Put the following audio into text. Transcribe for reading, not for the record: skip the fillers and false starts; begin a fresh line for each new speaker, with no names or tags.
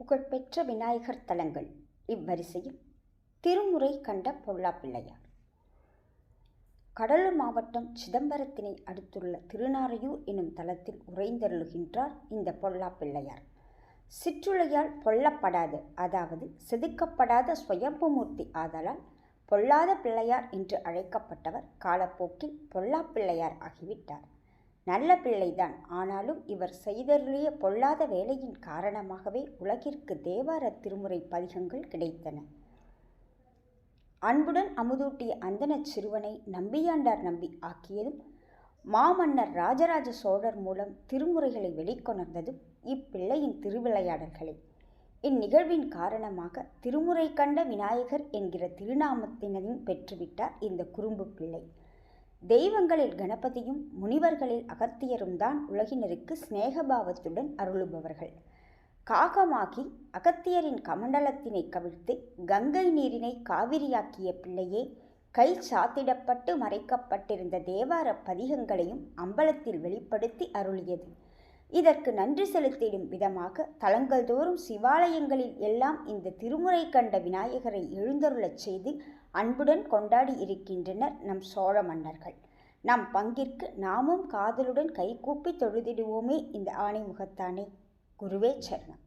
புகழ்பெற்ற விநாயகர் தலங்கள். இவ்வரிசையில் திருமுறை கண்ட பொல்லாப்பிள்ளையார். கடலூர் மாவட்டம் சிதம்பரத்தினை அடுத்துள்ள திருநாரையூர் எனும் தலத்தில் உறைந்தருளுகின்றார் இந்த பொல்லாப்பிள்ளையார். சிற்றுளையால் பொல்லப்படாத, அதாவது செதுக்கப்படாத சுயம்புமூர்த்தி ஆதலால் பொல்லாத பிள்ளையார் என்று அழைக்கப்பட்டவர் காலப்போக்கில் பொல்லாப்பிள்ளையார் ஆகிவிட்டார். நல்ல பிள்ளைதான், ஆனாலும் இவர் செய்தருளிய பொல்லாத வேலையின் காரணமாகவே உலகிற்கு தேவார திருமுறை பதிகங்கள் கிடைத்தன. அன்புடன் அமுதூட்டிய அந்தணச் சிறுவனை நம்பியாண்டார் நம்பி ஆக்கியதும், மாமன்னர் ராஜராஜ சோழர் மூலம் திருமுறைகளை வெளிக்கொணர்ந்ததும் இப்பிள்ளையின் திருவிளையாடல்களே. இந்நிகழ்வின் காரணமாக திருமுறை கண்ட விநாயகர் என்கிற திருநாமத்தினையும் பெற்றுவிட்டார் இந்த குறும்பு பிள்ளை. தெய்வங்களில் கணபதியும் முனிவர்களில் அகத்தியரும் தான் உலகினருக்கு சிநேகபாவத்துடன் அருளுபவர்கள். காகமாகி அகத்தியரின் கமண்டலத்தினை கவிழ்த்து கங்கை நீரினை காவிரியாக்கிய பிள்ளையே கை சாத்திடப்பட்டு மறைக்கப்பட்டிருந்த தேவார பதிகங்களையும் அம்பலத்தில் வெளிப்படுத்தி அருளியது. இதற்கு நன்றி செலுத்திடும் விதமாக தலங்கள் தோறும் சிவாலயங்களில் எல்லாம் இந்த திருமுறை கண்ட விநாயகரை எழுந்தருளச் செய்து அன்புடன் கொண்டாடி இருக்கின்றனர் நம் சோழ மன்னர்கள். நம் பங்கிற்கு நாமும் காதலுடன் கைகூப்பி தொழுதிடுவோமே இந்த ஆணைமுகத்தானே. குருவே சரணம்.